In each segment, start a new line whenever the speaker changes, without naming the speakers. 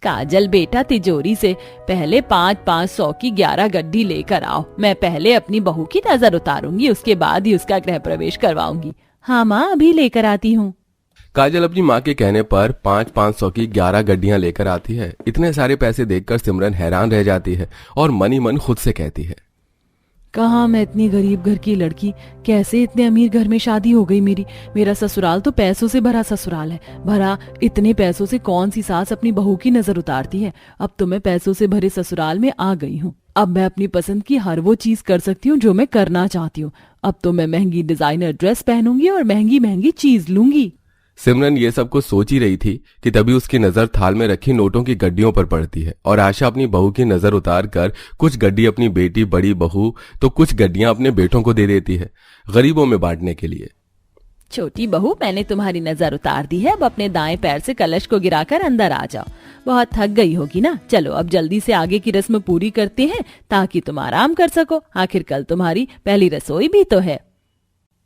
काजल बेटा, तिजोरी से पहले 500 की 11 गड्डी लेकर आओ। मैं पहले अपनी बहू की नजर उतारूंगी, उसके बाद ही उसका गृह प्रवेश करवाऊंगी। हाँ माँ, अभी लेकर आती हूँ।
काजल अपनी माँ के कहने पर 500 की 11 गड्डियां लेकर आती है। इतने सारे पैसे देखकर सिमरन हैरान रह जाती है और मन ही मन खुद से कहती है,
कहाँ मैं इतनी गरीब घर की लड़की, कैसे इतने अमीर घर में शादी हो गई मेरी। मेरा ससुराल तो पैसों से भरा ससुराल है। भरा इतने पैसों से कौन सी सास अपनी बहू की नजर उतारती है। अब तो मैं पैसों से भरे ससुराल में आ गई हूँ। अब मैं अपनी पसंद की हर वो चीज कर सकती हूँ जो मैं करना चाहती हूँ। अब तो मैं महंगी डिजाइनर ड्रेस पहनूंगी और महंगी महंगी चीज लूंगी।
सिमरन ये सब कुछ सोच ही रही थी कि तभी उसकी नजर थाल में रखी नोटों की गड्डियों पर पड़ती है और आशा अपनी बहू की नजर उतार कर कुछ गड्डी अपनी बेटी बड़ी बहू तो कुछ गड्डियां अपने बेटों को दे देती है, गरीबों में बांटने के लिए।
छोटी बहू, मैंने तुम्हारी नजर उतार दी है। अब अपने दाएं पैर से कलश को गिराकर अंदर आ जाओ। बहुत थक गई होगी ना। चलो अब जल्दी से आगे की रस्म पूरी करते हैं ताकि तुम आराम कर सको। आखिर कल तुम्हारी पहली रसोई भी तो है।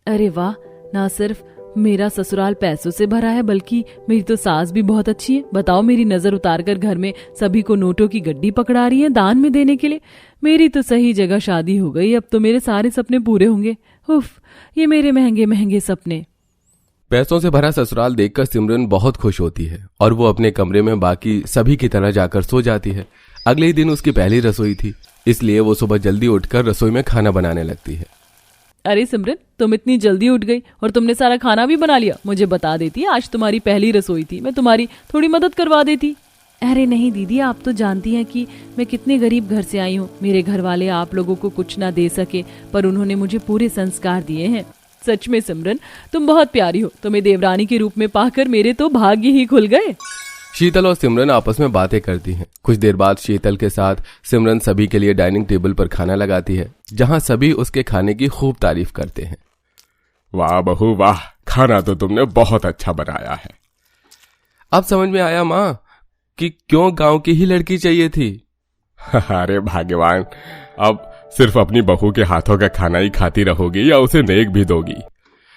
अरे वाह, ना सिर्फ मेरा ससुराल पैसों से भरा है बल्कि मेरी तो सास भी बहुत अच्छी है। बताओ, मेरी नजर उतारकर घर में सभी को नोटों की गड्डी पकड़ा रही है दान में देने के लिए। मेरी तो सही जगह शादी हो गई। अब तो मेरे सारे सपने पूरे होंगे। उफ, ये मेरे महंगे महंगे सपने।
पैसों से भरा ससुराल देखकर सिमरन बहुत खुश होती है और वो अपने कमरे में बाकी सभी की तरह जाकर सो जाती है। अगले ही दिन उसकी पहली रसोई थी, इसलिए वो सुबह जल्दी उठकर रसोई में खाना बनाने लगती है।
अरे सिमरन, तुम इतनी जल्दी उठ गई और तुमने सारा खाना भी बना लिया। मुझे बता देती, आज तुम्हारी पहली रसोई थी, मैं तुम्हारी थोड़ी मदद करवा देती। अरे नहीं दीदी, आप तो जानती हैं कि मैं कितने गरीब घर से आई हूँ। मेरे घर वाले आप लोगों को कुछ ना दे सके, पर उन्होंने मुझे पूरे संस्कार दिए हैं। सच में सिमरन, तुम बहुत प्यारी हो। तुम्हें देवरानी के रूप में पाकर मेरे तो भाग्य ही खुल गए।
शीतल और सिमरन आपस में बातें करती हैं। कुछ देर बाद शीतल के साथ सिमरन सभी के लिए डाइनिंग टेबल पर खाना लगाती है, जहां सभी उसके खाने की खूब तारीफ करते हैं।
वाह बहू वाह, खाना तो तुमने बहुत अच्छा बनाया है।
अब समझ में आया माँ कि क्यों गांव की ही लड़की चाहिए थी।
अरे भाग्यवान, अब सिर्फ अपनी बहू के हाथों का खाना ही खाती रहोगी या उसे नेक भी दोगी।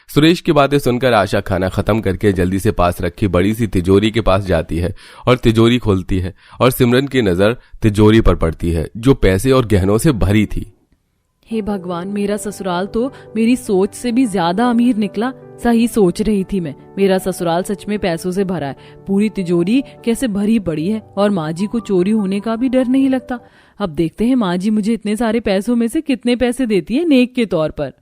सुरेश की बातें सुनकर आशा खाना खत्म करके जल्दी से पास रखी बड़ी सी तिजोरी के पास जाती है और तिजोरी खोलती है और सिमरन की नजर तिजोरी पर पड़ती है जो पैसे और गहनों से भरी थी।
हे भगवान, मेरा ससुराल तो मेरी सोच से भी ज्यादा अमीर निकला। सही सोच रही थी मैं, मेरा ससुराल सच में पैसों से भरा है। पूरी तिजोरी कैसे भरी पड़ी है और माँ जी को चोरी होने का भी डर नहीं लगता। अब देखते हैं माँ जी मुझे इतने सारे पैसों में से कितने पैसे देती है नेक के तौर पर।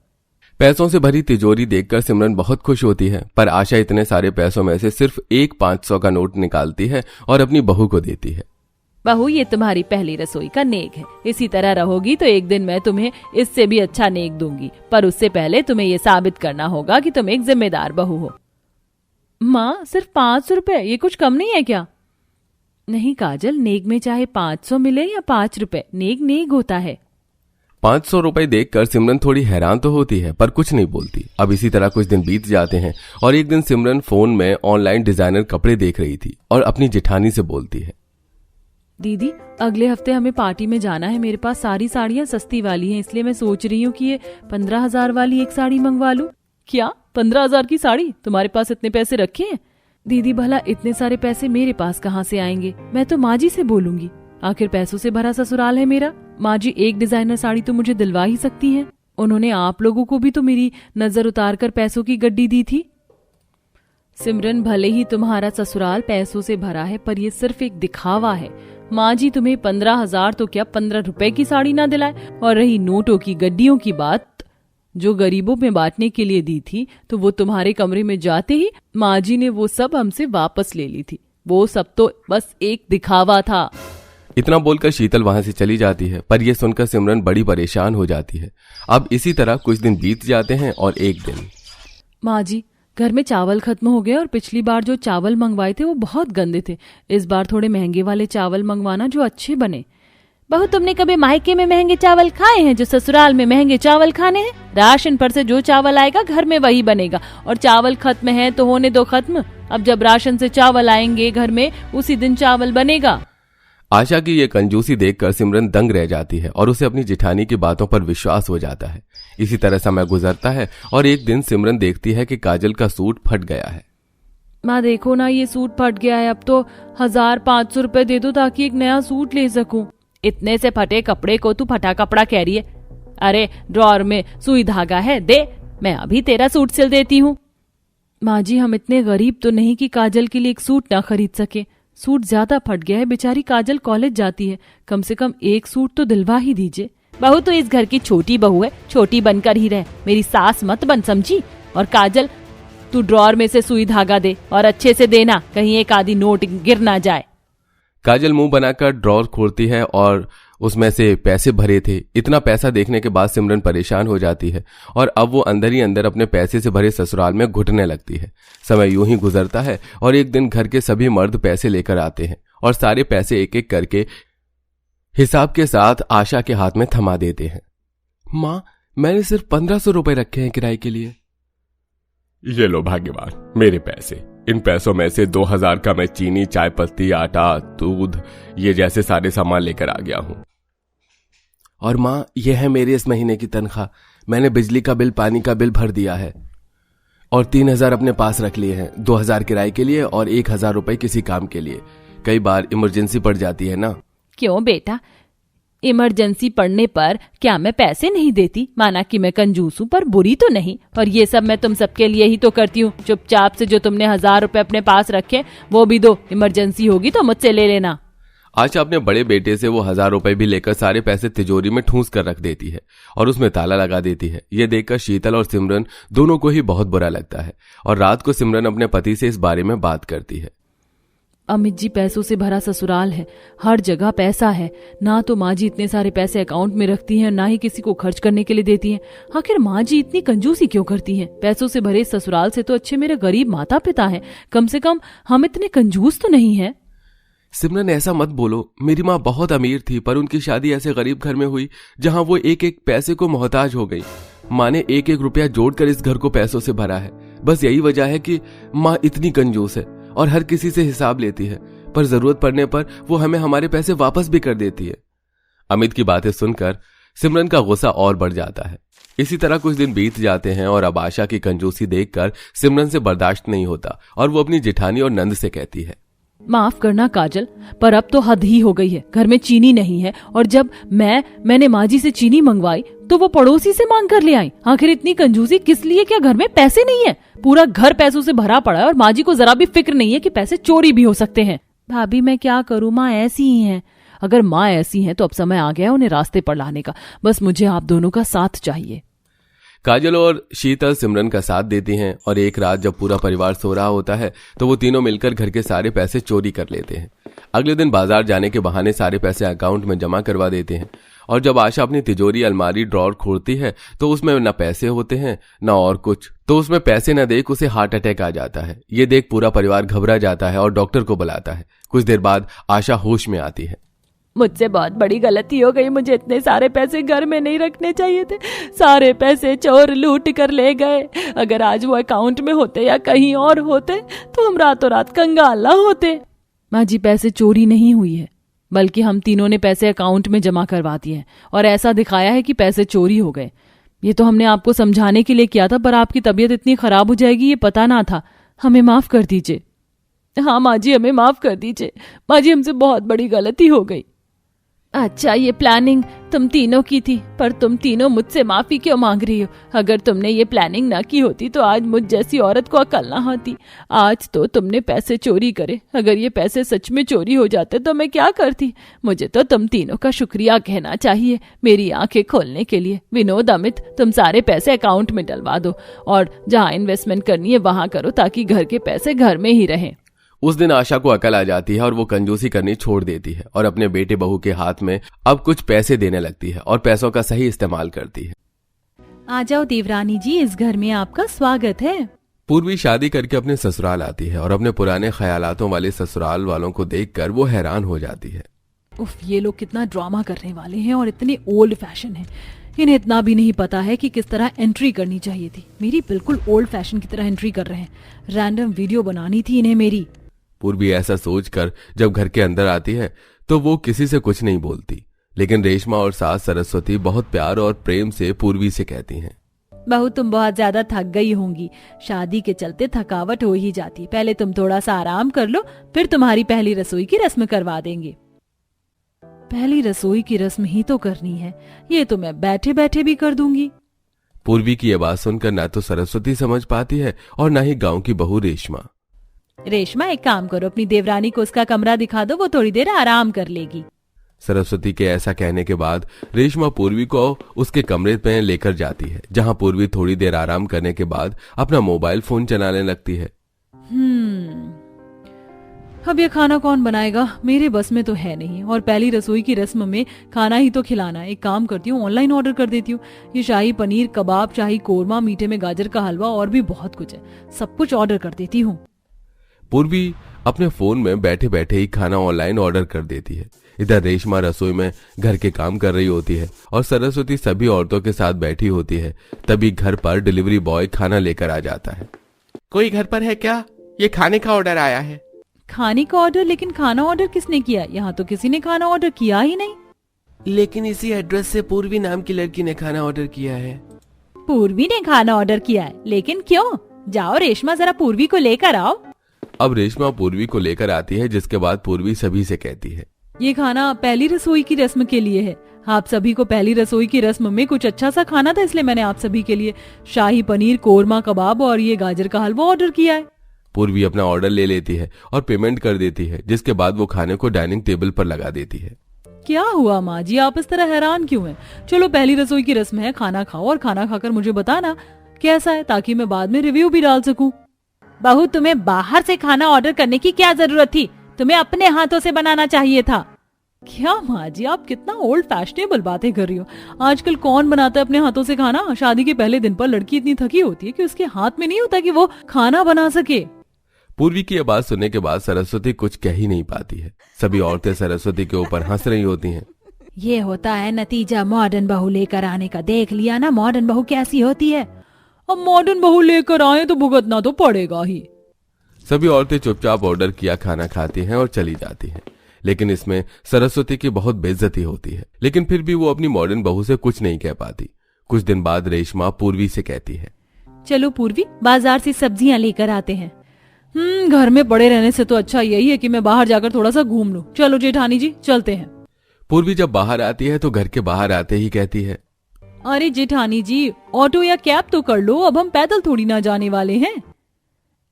पैसों से भरी तिजोरी देखकर सिमरन बहुत खुश होती है, पर आशा इतने सारे पैसों में से सिर्फ एक 500 का नोट निकालती है और अपनी बहू को देती है।
बहू, ये तुम्हारी पहली रसोई का नेक है। इसी तरह रहोगी तो एक दिन मैं तुम्हें इससे भी अच्छा नेक दूंगी, पर उससे पहले तुम्हें ये साबित करना होगा कि तुम एक जिम्मेदार बहू हो। माँ, सिर्फ 500 रुपए, ये कुछ कम नहीं है क्या? नहीं काजल, नेक में चाहे 500 मिले या 5 रुपए, नेक नेक होता है।
500 रुपए देखकर सिमरन थोड़ी हैरान तो होती है पर कुछ नहीं बोलती। अब इसी तरह कुछ दिन बीत जाते हैं और एक दिन सिमरन फोन में ऑनलाइन डिजाइनर कपड़े देख रही थी और अपनी जेठानी से बोलती है,
दीदी अगले हफ्ते हमें पार्टी में जाना है। मेरे पास सारी साड़ियाँ सस्ती वाली हैं, इसलिए मैं सोच रही हूँ कि ये 15,000 वाली एक साड़ी मंगवा लूं। क्या 15,000 की साड़ी? तुम्हारे पास इतने पैसे रखे हैं? दीदी भला इतने सारे पैसे मेरे पास कहाँ से आएंगे? मैं तो माँ जी से बोलूंगी, आखिर पैसों से भरा ससुराल है मेरा। माँ जी एक डिजाइनर साड़ी तो मुझे दिलवा ही सकती हैं। उन्होंने आप लोगों को भी तो मेरी नजर उतार कर पैसों की गड्डी दी थी। सिमरन, भले ही तुम्हारा ससुराल पैसों से भरा है, पर ये सिर्फ एक दिखावा है। माँ जी तुम्हें 15,000 तो क्या 15 रुपए की साड़ी ना दिलाए। और रही नोटों की गड्डियों की बात, जो गरीबों में बांटने के लिए दी थी, तो वो तुम्हारे कमरे में जाते ही माँ जी ने वो सब हमसे वापस ले ली थी। वो सब तो बस एक दिखावा था।
इतना बोलकर शीतल वहां से चली जाती है, पर यह सुनकर सिमरन बड़ी परेशान हो जाती है। अब इसी तरह कुछ दिन बीत जाते हैं और एक दिन,
माँ जी घर में चावल खत्म हो गए और पिछली बार जो चावल मंगवाए थे वो बहुत गंदे थे। इस बार थोड़े महंगे वाले चावल मंगवाना जो अच्छे बने। बहू, तुमने कभी मायके में महंगे चावल खाए हैं जो ससुराल में महंगे चावल खाने हैं? राशन पर से जो चावल आएगा घर में वही बनेगा, और चावल खत्म है तो होने दो खत्म। अब जब राशन से चावल आएंगे घर में, उसी दिन चावल बनेगा।
आशा की ये कंजूसी देखकर सिमरन दंग रह जाती है और उसे अपनी जेठानी की बातों पर विश्वास हो जाता है। इसी तरह समय गुजरता है और एक दिन सिमरन देखती है कि काजल का सूट फट गया है।
माँ देखो ना, ये सूट फट गया है, अब तो 1500 रुपए दे दो ताकि एक नया सूट ले सकूं।
इतने से फटे कपड़े को तू फटा कपड़ा कह रही है? अरे ड्रॉर में सुई धागा है, दे, मैं अभी तेरा सूट सिल देती हूँ।
माँ जी, हम इतने गरीब तो नहीं कि काजल के लिए एक सूट ना खरीद सके। सूट ज्यादा फट गया है, बेचारी काजल कॉलेज जाती है, कम से कम एक सूट तो दिलवा ही दीजिए।
बहू तो इस घर की छोटी बहू है, छोटी बनकर ही रहे, मेरी सास मत बन, समझी? और काजल, तू ड्रॉर में से सुई धागा दे और अच्छे से देना, कहीं एक आधी नोट गिर ना जाए।
काजल मुंह बनाकर ड्रॉर खोलती है और उसमें से पैसे भरे थे। इतना पैसा देखने के बाद सिमरन परेशान हो जाती है और अब वो अंदर ही अंदर अपने पैसे से भरे ससुराल में घुटने लगती है। समय यूं ही गुजरता है और एक दिन घर के सभी मर्द पैसे लेकर आते हैं और सारे पैसे एक एक करके हिसाब के साथ आशा के हाथ में थमा देते हैं। माँ, मैंने सिर्फ 1500 रुपए रखे हैं किराए के लिए।
ये लो भाग्यवान, मेरे पैसे। इन पैसों में से 2000 का मैं चीनी, चाय पत्ती, आटा, दूध, ये जैसे सारे सामान लेकर आ गया हूं।
और माँ, यह है मेरे इस महीने की तनख्वाह। मैंने बिजली का बिल, पानी का बिल भर दिया है और 3000 अपने पास रख लिए हैं। 2000 किराए के लिए और 1000 रुपए किसी काम के लिए। कई बार इमरजेंसी पड़ जाती है ना।
क्यों बेटा, इमरजेंसी पड़ने पर क्या मैं पैसे नहीं देती? माना कि मैं कंजूस हूँ, पर बुरी तो नहीं। और ये सब मैं तुम सबके लिए ही तो करती हूँ। चुपचाप से जो तुमने 1000 रुपए अपने पास रखे वो भी दो, इमरजेंसी होगी तो मुझसे ले लेना।
आशा अपने बड़े बेटे से वो 1000 रुपए भी लेकर सारे पैसे तिजोरी में ठूंस कर रख देती है और उसमें ताला लगा देती है। ये देखकर शीतल और सिमरन दोनों को ही बहुत बुरा लगता है और रात को सिमरन अपने पति से इस बारे में बात करती है।
अमित जी, पैसों से भरा ससुराल है, हर जगह पैसा है। ना तो माँ जी इतने सारे पैसे अकाउंट में रखती हैं, ना ही किसी को खर्च करने के लिए देती हैं। आखिर माँ जी इतनी कंजूसी क्यों करती हैं? पैसों से भरे ससुराल से तो अच्छे मेरे गरीब माता पिता हैं। कम से कम हम इतने कंजूस तो नहीं हैं।
सिमरन, ऐसा मत बोलो। मेरी माँ बहुत अमीर थी, पर उनकी शादी ऐसे गरीब घर में हुई जहां वो एक एक पैसे को मोहताज हो गई। माँ ने एक एक रुपया जोड़कर इस घर को पैसों से भरा है। बस यही वजह है कि माँ इतनी कंजूस है और हर किसी से हिसाब लेती है, पर जरूरत पड़ने पर वो हमें हमारे पैसे वापस भी कर देती है। अमित की बातें सुनकर सिमरन का गुस्सा और बढ़ जाता है। इसी तरह कुछ दिन बीत जाते हैं और अब आशा की कंजूसी देखकर सिमरन से बर्दाश्त नहीं होता और वो अपनी जेठानी और नंद से कहती है,
माफ करना काजल, पर अब तो हद ही हो गई है। घर में चीनी नहीं है और जब मैंने माँ जी से चीनी मंगवाई तो वो पड़ोसी से मांग कर ले आई। आखिर इतनी कंजूसी किस लिए? क्या घर में पैसे नहीं है? पूरा घर पैसों से भरा पड़ा है और माँ जी को जरा भी फिक्र नहीं है कि पैसे चोरी भी हो सकते हैं। भाभी, मैं क्या करूँ, माँ ऐसी ही हैं। अगर माँ ऐसी हैं तो अब समय आ गया उन्हें रास्ते पर लाने का। बस मुझे आप दोनों का साथ चाहिए।
काजल और शीतल सिमरन का साथ देती हैं और एक रात जब पूरा परिवार सो रहा होता है तो वो तीनों मिलकर घर के सारे पैसे चोरी कर लेते हैं। अगले दिन बाजार जाने के बहाने सारे पैसे अकाउंट में जमा करवा देते हैं और जब आशा अपनी तिजोरी, अलमारी, ड्रॉर खोलती है तो उसमें न पैसे होते हैं न और कुछ। तो उसमें पैसे न देख उसे हार्ट अटैक आ जाता है। ये देख पूरा परिवार घबरा जाता है और डॉक्टर को बुलाता है। कुछ देर बाद आशा होश में आती है।
मुझसे बहुत बड़ी गलती हो गई, मुझे इतने सारे पैसे घर में नहीं रखने चाहिए थे। सारे पैसे चोर लूट कर ले गए। अगर आज वो अकाउंट में होते या कहीं और होते तो हम रातों रात कंगाल ना होते।
माँ जी, पैसे चोरी नहीं हुई है, बल्कि हम तीनों ने पैसे अकाउंट में जमा करवा दिए हैं और ऐसा दिखाया है कि पैसे चोरी हो गए। ये तो हमने आपको समझाने के लिए किया था, पर आपकी तबीयत इतनी खराब हो जाएगी ये पता ना था। हमें माफ कर दीजिए।
हाँ माँ जी, हमें माफ कर दीजिए। माँ जी, हमसे बहुत बड़ी गलती हो गई। अच्छा, ये प्लानिंग तुम तीनों की थी, पर तुम तीनों मुझसे माफी क्यों मांग रही हो? अगर तुमने ये प्लानिंग ना की होती तो आज मुझ जैसी औरत को अकल ना होती। आज तो तुमने पैसे चोरी करे। अगर ये पैसे सच में चोरी हो जाते तो मैं क्या करती? मुझे तो तुम तीनों का शुक्रिया कहना चाहिए मेरी आंखें खोलने के लिए। विनोद, अमित, तुम सारे पैसे अकाउंट में डलवा दो और जहाँ इन्वेस्टमेंट करनी है वहां करो ताकि घर के पैसे घर में ही रहें।
उस दिन आशा को अकल आ जाती है और वो कंजूसी करनी छोड़ देती है और अपने बेटे बहू के हाथ में अब कुछ पैसे देने लगती है और पैसों का सही इस्तेमाल करती है।
आ जाओ देवरानी जी, इस घर में आपका स्वागत है।
पूर्वी शादी करके अपने ससुराल आती है और अपने पुराने ख्यालातों वाले ससुराल वालों को देखकर वो हैरान हो जाती है।
उफ, ये लोग कितना ड्रामा करने वाले हैं और इतने ओल्ड फैशन हैं। इन्हें इतना भी नहीं पता है कि किस तरह एंट्री करनी चाहिए थी। मेरी बिल्कुल ओल्ड फैशन की तरह एंट्री कर रहे हैं। रैंडम वीडियो बनानी थी इन्हें मेरी।
पूर्वी ऐसा सोचकर जब घर के अंदर आती है तो वो किसी से कुछ नहीं बोलती, लेकिन रेशमा और सास सरस्वती बहुत प्यार और प्रेम से पूर्वी से कहती हैं,
बहू तुम बहुत ज्यादा थक गई होंगी, शादी के चलते थकावट हो ही जाती। पहले तुम थोड़ा सा आराम कर लो, फिर तुम्हारी पहली रसोई की रस्म करवा देंगे।
पहली रसोई की रस्म ही तो करनी है, ये तो मैं बैठे बैठे भी कर दूंगी।
पूर्वी की यह बात सुनकर ना तो सरस्वती समझ पाती है और ना ही गांव की बहू रेशमा।
रेशमा एक काम करो, अपनी देवरानी को उसका कमरा दिखा दो, वो थोड़ी देर आराम कर लेगी।
सरस्वती के ऐसा कहने के बाद रेशमा पूर्वी को उसके कमरे में लेकर जाती है, जहां पूर्वी थोड़ी देर आराम करने के बाद अपना मोबाइल फोन चलाने लगती है।
अब ये खाना कौन बनाएगा, मेरे बस में तो है नहीं, और पहली रसोई की रस्म में खाना ही तो खिलाना। एक काम करती हूँ, ऑनलाइन ऑर्डर कर देती हूँ। ये शाही पनीर, कबाब, शाही कोरमा, मीठे में गाजर का हलवा और भी बहुत कुछ है, सब कुछ ऑर्डर कर देती हूँ।
पूर्वी अपने फोन में बैठे बैठे ही खाना ऑनलाइन ऑर्डर कर देती है। इधर रेशमा रसोई में घर के काम कर रही होती है और सरस्वती सभी औरतों के साथ बैठी होती है। तभी घर पर डिलीवरी बॉय खाना लेकर आ जाता है।
कोई घर पर है क्या? ये खाने का ऑर्डर आया है।
खाने का ऑर्डर? लेकिन खाना ऑर्डर किसने किया? यहाँ तो किसी ने खाना ऑर्डर किया ही नहीं।
लेकिन इसी एड्रेस से पूर्वी नाम की लड़की ने खाना ऑर्डर किया है।
पूर्वी ने खाना ऑर्डर किया है? लेकिन क्यों? जाओ रेशमा, जरा पूर्वी को लेकर आओ।
अब रेशमा पूर्वी को लेकर आती है, जिसके बाद पूर्वी सभी से कहती है,
ये खाना पहली रसोई की रस्म के लिए है। आप सभी को पहली रसोई की रस्म में कुछ अच्छा सा खाना था, इसलिए मैंने आप सभी के लिए शाही पनीर, कोरमा, कबाब और ये गाजर का हलवा ऑर्डर किया है।
पूर्वी अपना ऑर्डर ले लेती है और पेमेंट कर देती है, जिसके बाद वो खाने को डाइनिंग टेबल पर लगा देती है।
क्या हुआ माँ जी, आप इस तरह हैरान क्यों हैं? चलो पहली रसोई की रस्म है, खाना खाओ और खाना खाकर मुझे बताना कैसा है, ताकि मैं बाद में रिव्यू भी डाल सकूं।
बहू, तुम्हें बाहर से खाना ऑर्डर करने की क्या जरूरत थी? तुम्हें अपने हाथों से बनाना चाहिए था।
क्या माँ जी, आप कितना ओल्ड फैशनेबल बातें कर रही हो। आजकल कौन बनाता है अपने हाथों से खाना? शादी के पहले दिन पर लड़की इतनी थकी होती है कि उसके हाथ में नहीं होता कि वो खाना बना सके।
पूर्वी की यह बात सुनने के बाद सरस्वती कुछ कह ही नहीं पाती है। सभी औरतें सरस्वती के ऊपर हंस रही होती हैं।
ये होता है नतीजा मॉडर्न बहू लेकर आने का। देख लिया ना मॉडर्न बहू कैसी होती है।
अब मॉडर्न बहू लेकर आए तो भुगतना तो पड़ेगा ही।
सभी औरतें चुपचाप ऑर्डर किया खाना खाती हैं और चली जाती हैं। लेकिन इसमें सरस्वती की बहुत बेइज्जती होती है, लेकिन फिर भी वो अपनी मॉडर्न बहू से कुछ नहीं कह पाती। कुछ दिन बाद रेशमा पूर्वी से कहती है,
चलो पूर्वी, बाजार से सब्जियां लेकर आते हैं।
घर में पड़े रहने से तो अच्छा यही है कि मैं बाहर जाकर थोड़ा सा घूम लूं। चलो जेठानी जी, चलते हैं।
पूर्वी जब बाहर आती है तो घर के बाहर आते ही कहती है,
अरे जेठानी जी, ऑटो या कैब तो कर लो, अब हम पैदल थोड़ी ना जाने वाले हैं।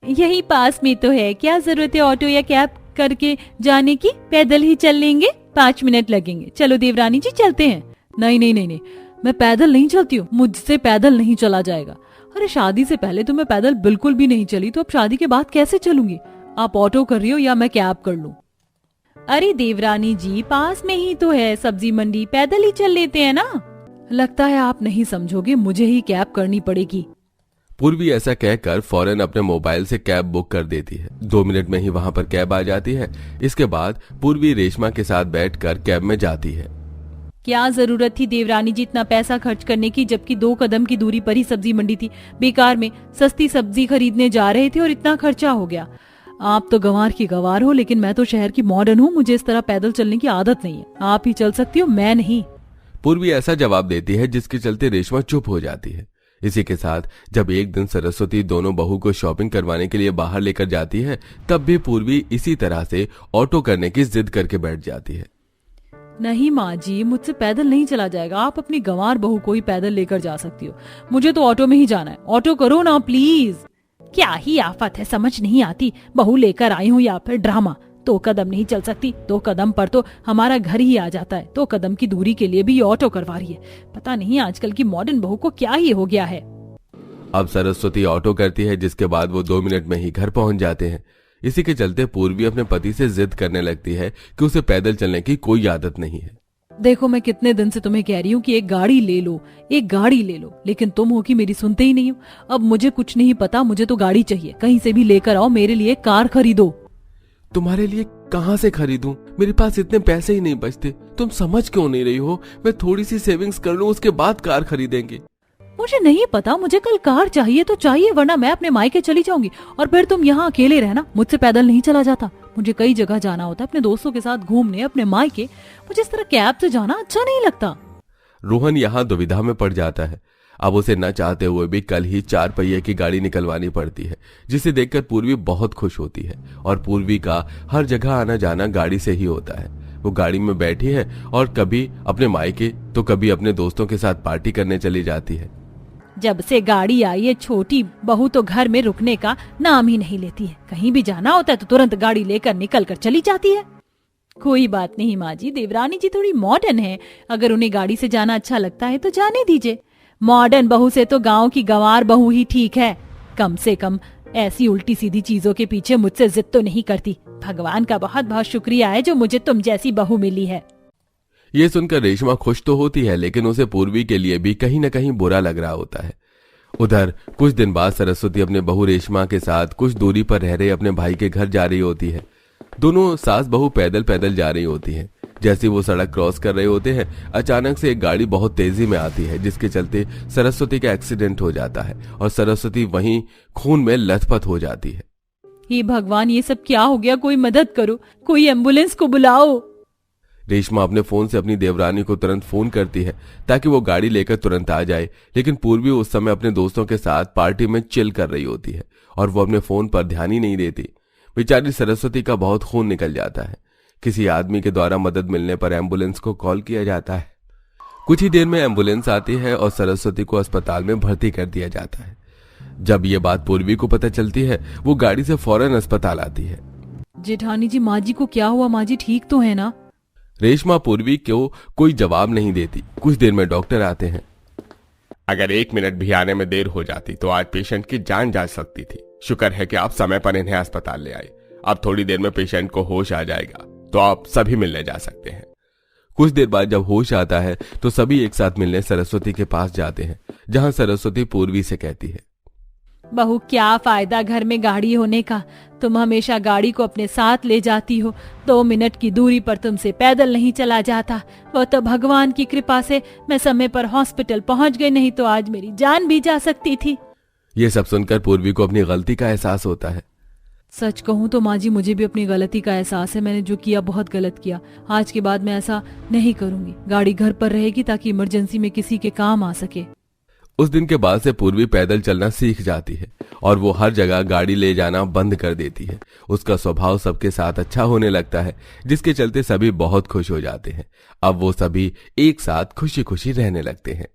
यही पास में तो है, क्या जरूरत है ऑटो या कैब करके जाने की? पैदल ही चल लेंगे, 5 मिनट लगेंगे। चलो देवरानी जी, चलते हैं।
नहीं नहीं नहीं नहीं, मैं पैदल नहीं चलती हूँ, मुझसे पैदल नहीं चला जाएगा। अरे शादी से पहले तो मैं पैदल बिल्कुल भी नहीं चली, तो अब शादी के बाद कैसे चलूंगी? आप ऑटो कर रही हो या मैं कैब कर लूं?
अरे देवरानी जी, पास में ही तो है सब्जी मंडी, पैदल ही चल लेते हैं ना।
लगता है आप नहीं समझोगे, मुझे ही कैब करनी पड़ेगी।
पूर्वी ऐसा कहकर फौरन अपने मोबाइल से कैब बुक कर देती है। 2 मिनट में ही वहां पर कैब आ जाती है। इसके बाद पूर्वी रेशमा के साथ बैठकर कैब में जाती है।
क्या जरूरत थी देवरानी जी इतना पैसा खर्च करने की, जबकि 2 कदम की दूरी पर ही सब्जी मंडी थी। बेकार में सस्ती सब्जी खरीदने जा रहे थे और इतना खर्चा हो गया। आप तो गंवार की गंवार हो, लेकिन मैं तो शहर की मॉडर्न हूँ, मुझे इस तरह पैदल चलने की आदत नहीं है। आप ही चल सकती हो, मैं नहीं।
पूर्वी ऐसा जवाब देती है जिसके चलते रेशमा चुप हो जाती है। इसी के साथ जब एक दिन सरस्वती दोनों बहू को शॉपिंग करवाने के लिए बाहर लेकर जाती है, तब भी पूर्वी इसी तरह से ऑटो करने की जिद करके बैठ जाती है।
नहीं माँ जी, मुझसे पैदल नहीं चला जाएगा। आप अपनी गंवार बहू को ही पैदल लेकर जा सकती हो, मुझे तो ऑटो में ही जाना है। ऑटो करो ना प्लीज।
क्या ही आफत है, समझ नहीं आती। बहू लेकर आई हूँ या फिर ड्रामा। 2 कदम नहीं चल सकती, 2 कदम पर तो हमारा घर ही आ जाता है। 2 कदम की दूरी के लिए भी ऑटो करवा रही है। पता नहीं आजकल की मॉडर्न बहू को क्या ही हो गया है।
अब सरस्वती ऑटो करती है, जिसके बाद वो 2 मिनट में ही घर पहुंच जाते हैं। इसी के चलते पूर्वी अपने पति से जिद करने लगती है कि उसे पैदल चलने की कोई आदत नहीं है।
देखो, मैं कितने दिन से तुम्हें कह रही हूँ कि एक गाड़ी ले लो, एक गाड़ी ले लो, लेकिन तुम हो कि मेरी सुनते ही नहीं हो। अब मुझे कुछ नहीं पता, मुझे तो गाड़ी चाहिए। कहीं से भी लेकर आओ, मेरे लिए कार खरीदो।
तुम्हारे लिए कहां से खरीदूं? मेरे पास इतने पैसे ही नहीं बचते। तुम समझ क्यों नहीं रही हो? मैं थोड़ी सी सेविंग्स कर लूं, उसके बाद कार खरीदेंगे।
मुझे नहीं पता, मुझे कल कार चाहिए तो चाहिए, वरना मैं अपने मायके चली जाऊंगी और फिर तुम यहाँ अकेले रहना। मुझसे पैदल नहीं चला जाता, मुझे कई जगह जाना होता है, अपने दोस्तों के साथ घूमने, अपने मायके। मुझे इस तरह कैब से जाना अच्छा नहीं लगता।
रोहन यहाँ दुविधा में पड़ जाता है। अब उसे न चाहते हुए भी कल ही 4 पहिए की गाड़ी निकलवानी पड़ती है, जिसे देखकर पूर्वी बहुत खुश होती है। और पूर्वी का हर जगह आना जाना गाड़ी से ही होता है। वो गाड़ी में बैठी है और कभी अपने मायके तो कभी अपने दोस्तों के साथ पार्टी करने चली जाती है।
जब से गाड़ी आई है छोटी बहू तो घर में रुकने का नाम ही नहीं लेती है। कहीं भी जाना होता है तो तुरंत गाड़ी लेकर निकल कर चली जाती है। कोई बात नहीं माँ जी, देवरानी जी थोड़ी मॉडर्न है, अगर उन्हें गाड़ी से जाना अच्छा लगता है तो जाने दीजिए। मॉडर्न बहू से तो गांव की गंवार बहू ही ठीक है। कम से कम ऐसी उल्टी सीधी चीजों के पीछे मुझसे जिद तो नहीं करती। भगवान का बहुत बहुत शुक्रिया है जो मुझे तुम जैसी बहू मिली है।
ये सुनकर रेशमा खुश तो होती है, लेकिन उसे पूर्वी के लिए भी कहीं न कहीं बुरा लग रहा होता है। उधर कुछ दिन बाद सरस्वती अपने बहू रेशमा के साथ कुछ दूरी पर रह रहे अपने भाई के घर जा रही होती है। दोनों सास बहू पैदल पैदल जा रही होती हैं। जैसे वो सड़क क्रॉस कर रहे होते हैं, अचानक से एक गाड़ी बहुत तेजी में आती है, जिसके चलते सरस्वती का एक्सीडेंट हो जाता है और सरस्वती वहीं खून में लथपथ हो जाती है।
हे भगवान, ये सब क्या हो गया? कोई मदद करो, कोई एम्बुलेंस को बुलाओ।
रेशमा अपने फोन से अपनी देवरानी को तुरंत फोन करती है ताकि वो गाड़ी लेकर तुरंत आ जाए, लेकिन पूर्वी उस समय अपने दोस्तों के साथ पार्टी में चिल कर रही होती है और वो अपने फोन पर ध्यान ही नहीं देती। बेचारी सरस्वती का बहुत खून निकल जाता है। किसी आदमी के द्वारा मदद मिलने पर एम्बुलेंस को कॉल किया जाता है। कुछ ही देर में एम्बुलेंस आती है और सरस्वती को अस्पताल में भर्ती कर दिया जाता है। जब ये बात पूर्वी को पता चलती है, वो गाड़ी से फौरन अस्पताल आती है।
जेठानी जी, माँ जी को क्या हुआ? माँ जी ठीक तो है ना?
रेशमा पूर्वी को कोई जवाब नहीं देती। कुछ देर में डॉक्टर आते हैं।
अगर 1 मिनट भी आने में देर हो जाती तो आज पेशेंट की जान जा सकती थी। शुक्र है कि आप समय पर इन्हें अस्पताल ले आए। अब थोड़ी देर में पेशेंट को होश आ जाएगा तो आप सभी मिलने जा सकते हैं।
कुछ देर बाद जब होश आता है तो सभी एक साथ मिलने सरस्वती के पास जाते हैं, जहां सरस्वती पूर्वी से कहती है,
बहू क्या फायदा घर में गाड़ी होने का? तुम हमेशा गाड़ी को अपने साथ ले जाती हो। 2 मिनट की दूरी पर तुमसे पैदल नहीं चला जाता। वो तो भगवान की कृपा से मैं समय पर हॉस्पिटल पहुंच गई, नहीं तो आज मेरी जान भी जा सकती थी।
ये सब सुनकर पूर्वी को अपनी गलती का एहसास होता है।
सच कहूँ तो माँ जी, मुझे भी अपनी गलती का एहसास है। मैंने जो किया बहुत गलत किया। आज के बाद मैं ऐसा नहीं करूंगी। गाड़ी घर पर रहेगी ताकि इमरजेंसी में किसी के काम आ सके।
उस दिन के बाद से पूर्वी पैदल चलना सीख जाती है और वो हर जगह गाड़ी ले जाना बंद कर देती है। उसका स्वभाव सबके साथ अच्छा होने लगता है, जिसके चलते सभी बहुत खुश हो जाते हैं। अब वो सभी एक साथ खुशी खुशी रहने लगते हैं।